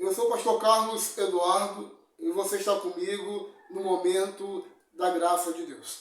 Eu sou o pastor Carlos Eduardo e você está comigo no momento da graça de Deus.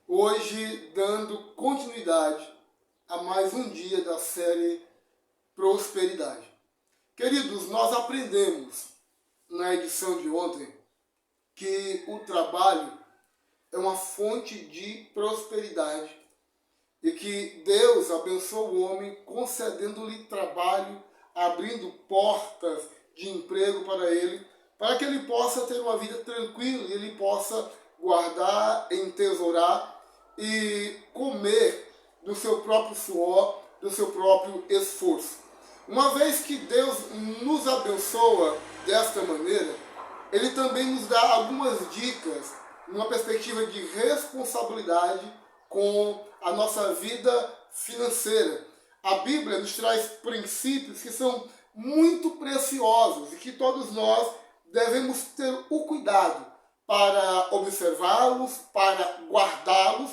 Hoje, dando continuidade a mais um dia da série Prosperidade. Queridos, nós aprendemos na edição de ontem que o trabalho é uma fonte de prosperidade e que Deus abençoa o homem concedendo-lhe trabalho, abrindo portas de emprego para ele, para que ele possa ter uma vida tranquila e ele possa guardar, entesourar e comer do seu próprio suor, do seu próprio esforço. Uma vez que Deus nos abençoa desta maneira, Ele também nos dá algumas dicas, numa perspectiva de responsabilidade com a nossa vida financeira. A Bíblia nos traz princípios que são muito preciosos e que todos nós devemos ter o cuidado para observá-los, para guardá-los,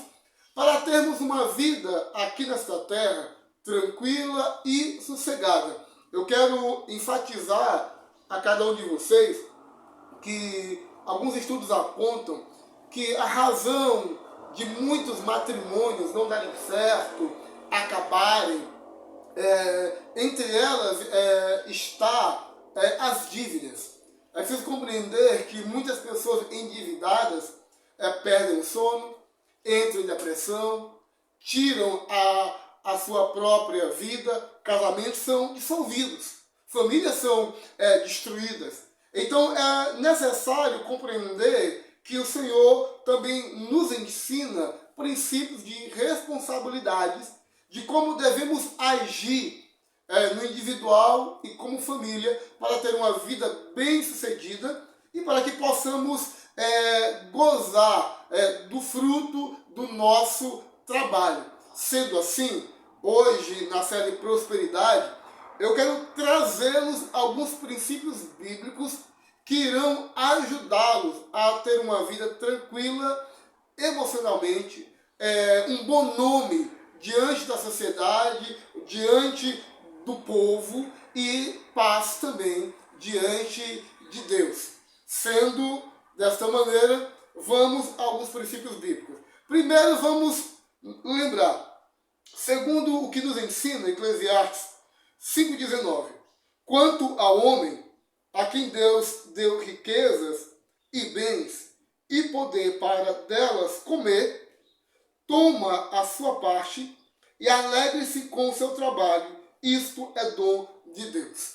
para termos uma vida aqui nesta terra tranquila e sossegada. Eu quero enfatizar a cada um de vocês que alguns estudos apontam que a razão de muitos matrimônios não darem certo, acabarem, entre elas está as dívidas. É preciso compreender que muitas pessoas endividadas perdem o sono, entram em depressão, tiram a sua própria vida, casamentos são dissolvidos, famílias são destruídas. Então é necessário compreender que o Senhor também nos ensina princípios de responsabilidades, de como devemos agir no individual e como família para ter uma vida bem-sucedida e para que possamos gozar do fruto do nosso trabalho. Sendo assim, hoje na série Prosperidade, eu quero trazê-los alguns princípios bíblicos que irão ajudá-los a ter uma vida tranquila, emocionalmente, um bom nome diante da sociedade, diante do povo e paz também diante de Deus. Sendo desta maneira, vamos a alguns princípios bíblicos. Primeiro vamos lembrar, segundo o que nos ensina Eclesiastes 5,19, quanto ao homem a quem Deus deu riquezas e bens e poder para delas comer, toma a sua parte e alegre-se com o seu trabalho. Isto é dom de Deus.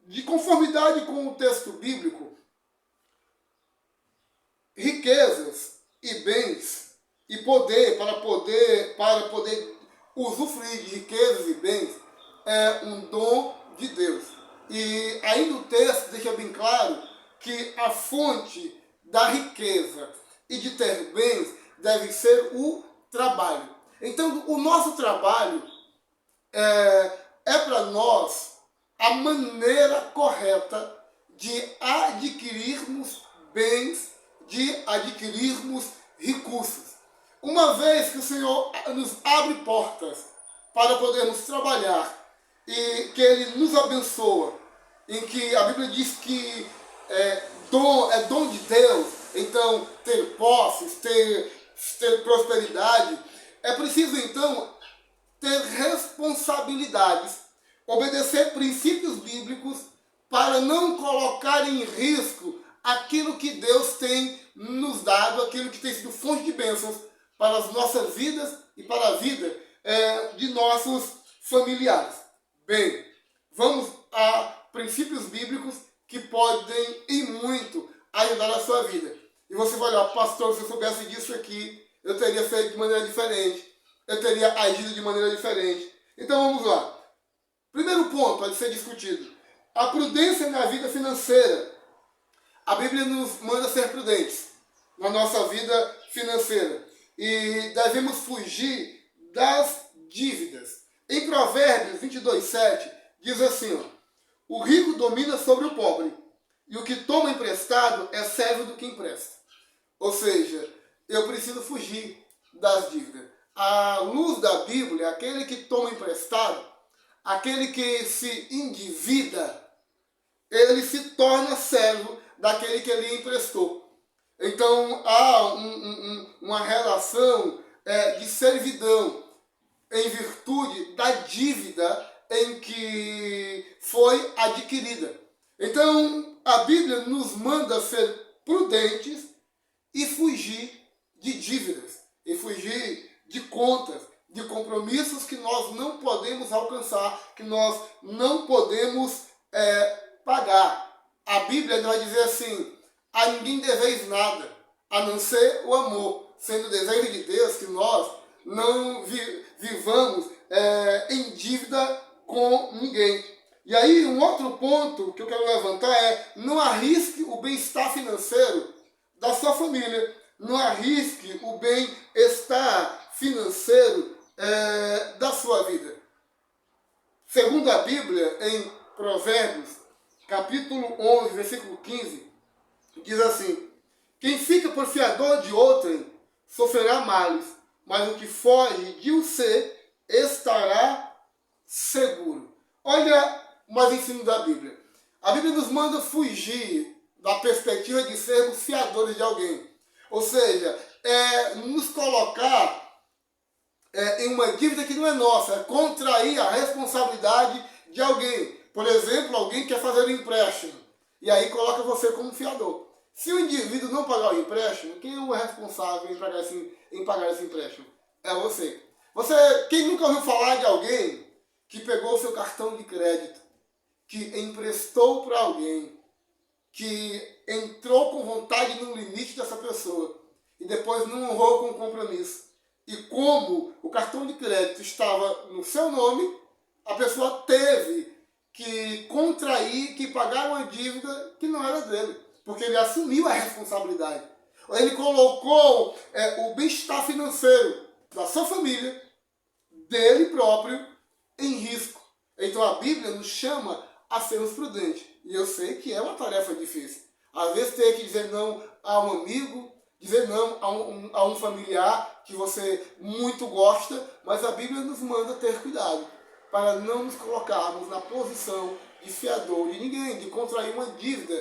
De conformidade com o texto bíblico, riquezas e bens e poder para poder usufruir de riquezas e bens é um dom de Deus. E ainda o texto deixa bem claro que a fonte da riqueza e de ter bens deve ser o trabalho. Então, o nosso trabalho é para nós a maneira correta de adquirirmos bens, de adquirirmos recursos. Uma vez que o Senhor nos abre portas para podermos trabalhar e que Ele nos abençoa, em que a Bíblia diz que é dom de Deus, então ter posses, ter prosperidade, é preciso então ter responsabilidades, obedecer princípios bíblicos para não colocar em risco aquilo que Deus tem nos dado, aquilo que tem sido fonte de bênçãos para as nossas vidas e para a vida de nossos familiares. Bem, vamos a princípios bíblicos que podem e muito ajudar a sua vida. E você vai olhar, pastor, se eu soubesse disso aqui, eu teria feito de maneira diferente, eu teria agido de maneira diferente. Então vamos lá. Primeiro ponto a ser discutido: a prudência na vida financeira. A Bíblia nos manda ser prudentes na nossa vida financeira e devemos fugir das dívidas. Em Provérbios 22:7 diz assim, o rico domina sobre o pobre e o que toma emprestado é servo do que empresta. Ou seja, eu preciso fugir das dívidas. À luz da Bíblia, aquele que toma emprestado, aquele que se endivida, ele se torna servo daquele que lhe emprestou. Então há uma relação de servidão em virtude da dívida em que foi adquirida. Então a Bíblia nos manda ser prudentes e fugir de dívidas, e fugir de contas, de compromissos que nós não podemos alcançar, que nós não podemos pagar. A Bíblia vai dizer assim: a ninguém deveis nada, a não ser o amor, sendo o desejo de Deus que nós não vivamos em dívida com ninguém. E aí um outro ponto que eu quero levantar é: não arrisque o bem-estar financeiro da sua família, não arrisque o bem-estar financeiro da sua vida. Segundo a Bíblia, em Provérbios, capítulo 11, versículo 15, diz assim: quem fica por fiador de outrem sofrerá males, mas o que foge de o ser estará seguro. Olha mais ensino da Bíblia. A Bíblia nos manda fugir da perspectiva de sermos fiadores de alguém. Ou seja, nos colocar em uma dívida que não é nossa, é contrair a responsabilidade de alguém. Por exemplo, alguém quer fazer um empréstimo e aí coloca você como fiador. Se o indivíduo não pagar o empréstimo, quem é o responsável em pagar esse empréstimo? É você. Quem nunca ouviu falar de alguém que pegou o seu cartão de crédito, que emprestou para alguém, que entrou com vontade no limite dessa pessoa e depois não honrou com o compromisso? E como o cartão de crédito estava no seu nome, a pessoa teve que contrair, que pagar uma dívida que não era dele, porque ele assumiu a responsabilidade. Ele colocou o bem-estar financeiro da sua família, dele próprio, em risco. Então a Bíblia nos chama a sermos prudentes. E eu sei que é uma tarefa difícil. Às vezes ter que dizer não a um amigo, dizer não a um familiar que você muito gosta, mas a Bíblia nos manda ter cuidado para não nos colocarmos na posição de fiador de ninguém, de contrair uma dívida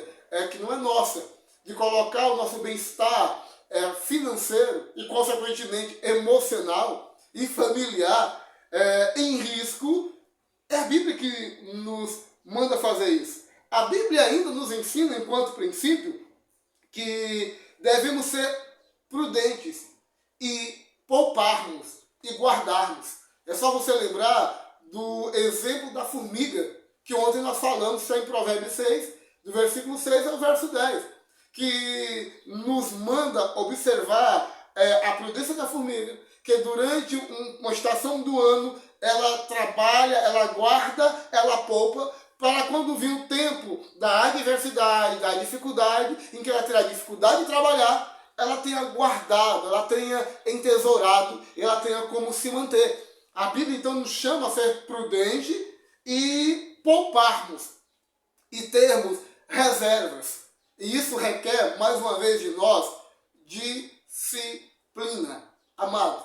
que não é nossa, de colocar o nosso bem-estar financeiro e, consequentemente, emocional e familiar em risco. É a Bíblia que nos manda fazer isso. A Bíblia ainda nos ensina, enquanto princípio, que devemos ser prudentes e pouparmos e guardarmos. É só você lembrar do exemplo da formiga, que ontem nós falamos, está em Provérbios 6, do versículo 6 ao verso 10, que nos manda observar a prudência da formiga, que durante uma estação do ano ela trabalha, ela guarda, ela poupa, para quando vir o tempo da adversidade, da dificuldade, em que ela terá dificuldade de trabalhar, ela tenha guardado, ela tenha entesourado, ela tenha como se manter. A Bíblia então nos chama a ser prudente e pouparmos e termos reservas. E isso requer, mais uma vez, de nós, disciplina. Amado,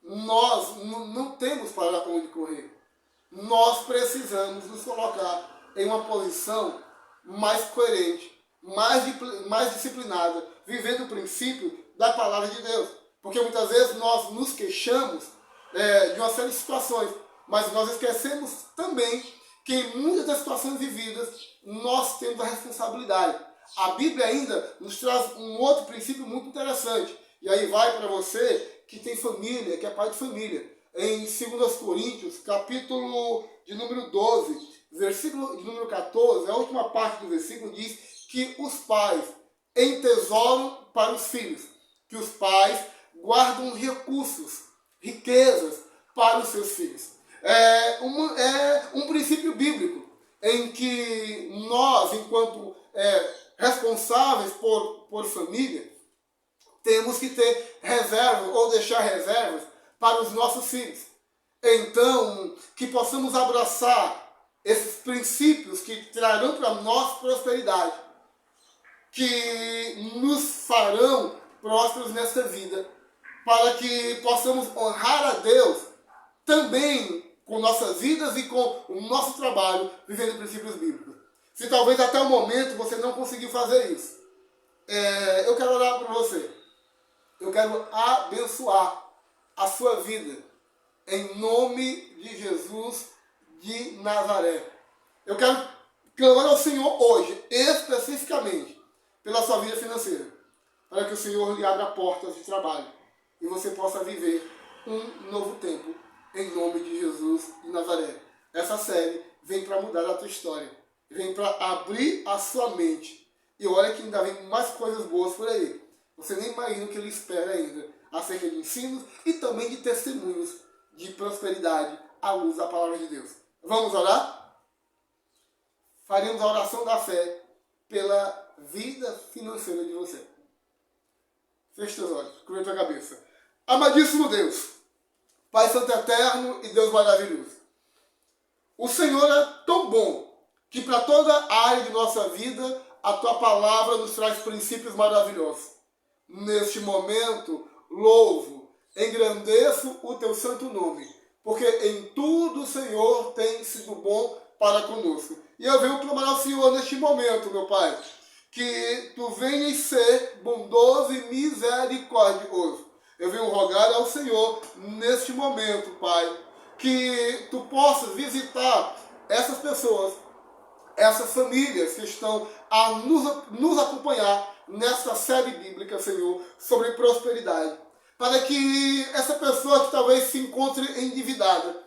nós não temos para onde correr. Nós precisamos nos colocar em uma posição mais coerente, mais disciplinada, vivendo o princípio da palavra de Deus. Porque muitas vezes nós nos queixamos de uma série de situações, mas nós esquecemos também que em muitas das situações vividas nós temos a responsabilidade. A Bíblia ainda nos traz um outro princípio muito interessante. E aí vai para você que tem família, que é pai de família. Em 2 Coríntios, capítulo de número 12, versículo de número 14, a última parte do versículo diz que os pais entesouram para os filhos, que os pais guardam recursos, riquezas para os seus filhos. É um princípio bíblico em que nós, enquanto responsáveis por família, temos que ter reservas ou deixar reservas para os nossos filhos. Então, que possamos abraçar esses princípios que trarão para nós prosperidade, que nos farão prósperos nesta vida, para que possamos honrar a Deus também com nossas vidas e com o nosso trabalho, vivendo princípios bíblicos. Se talvez até o momento você não conseguiu fazer isso, eu quero orar por você. Eu quero abençoar a sua vida em nome de Jesus de Nazaré. Eu quero clamar ao Senhor hoje, especificamente, pela sua vida financeira, para que o Senhor lhe abra portas de trabalho e você possa viver um novo tempo em nome de Jesus de Nazaré. Essa série vem para mudar a tua história, vem para abrir a sua mente. E olha que ainda vem mais coisas boas por aí. Você nem imagina o que ele espera ainda, acerca de ensinos e também de testemunhos de prosperidade à luz da palavra de Deus. Vamos orar? Faremos a oração da fé pela vida financeira de você. Feche teus olhos, cubra tua cabeça. Amadíssimo Deus, Pai Santo Eterno e Deus maravilhoso, o Senhor é tão bom que para toda a área de nossa vida a tua palavra nos traz princípios maravilhosos. Neste momento, louvo, engrandeço o teu santo nome, porque em tudo o Senhor tem sido bom para conosco. E eu venho clamar ao Senhor neste momento, meu Pai, que tu venhas ser bondoso e misericordioso. Eu venho rogar ao Senhor neste momento, Pai, que tu possas visitar essas pessoas, essas famílias que estão a nos acompanhar nessa série bíblica, Senhor, sobre prosperidade. Para que essa pessoa que talvez se encontre endividada,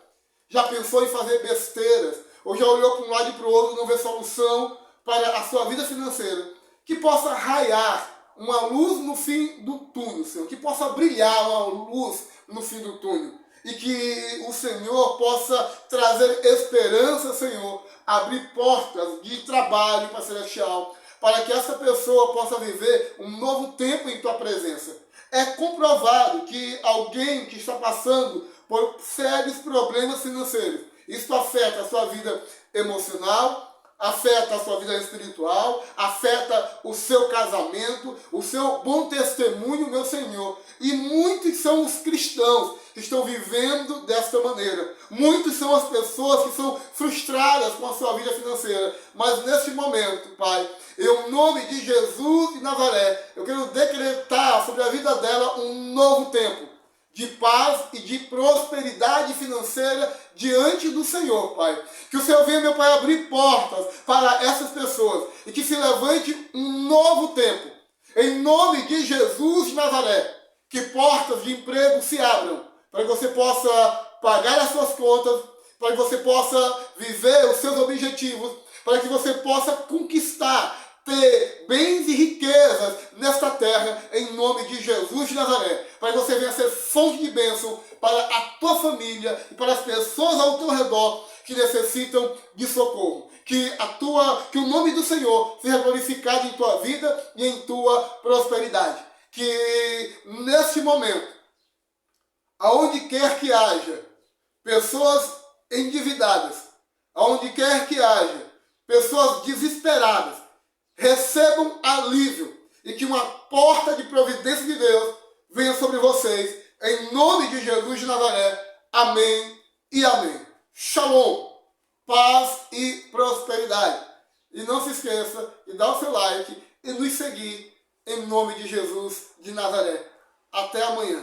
já pensou em fazer besteiras, ou já olhou para um lado e para o outro e não vê solução para a sua vida financeira, que possa raiar uma luz no fim do túnel, Senhor, que possa brilhar uma luz no fim do túnel, e que o Senhor possa trazer esperança, Senhor, abrir portas de trabalho para Celestial, para que essa pessoa possa viver um novo tempo em tua presença. É comprovado que alguém que está passando por sérios problemas financeiros, isso afeta a sua vida emocional, afeta a sua vida espiritual, afeta o seu casamento, o seu bom testemunho, meu Senhor. E muitos são os cristãos que estão vivendo desta maneira. Muitos são as pessoas que são frustradas com a sua vida financeira. Mas neste momento, Pai, em nome de Jesus de Nazaré, eu quero decretar sobre a vida dela um novo tempo de paz e de prosperidade financeira diante do Senhor, Pai. Que o Senhor venha, meu Pai, abrir portas para essas pessoas e que se levante um novo tempo. Em nome de Jesus de Nazaré, que portas de emprego se abram, para que você possa pagar as suas contas, para que você possa viver os seus objetivos, para que você possa conquistar, ter bens e riquezas nesta terra, em nome de Jesus de Nazaré, para que você venha ser fonte de bênção para a tua família e para as pessoas ao teu redor que necessitam de socorro. Que o nome do Senhor seja glorificado em tua vida e em tua prosperidade. Que neste momento, aonde quer que haja pessoas endividadas, aonde quer que haja pessoas desesperadas, recebam alívio e que uma porta de providência de Deus venha sobre vocês, em nome de Jesus de Nazaré. Amém e amém. Shalom, paz e prosperidade. E não se esqueça de dar o seu like e nos seguir em nome de Jesus de Nazaré. Até amanhã.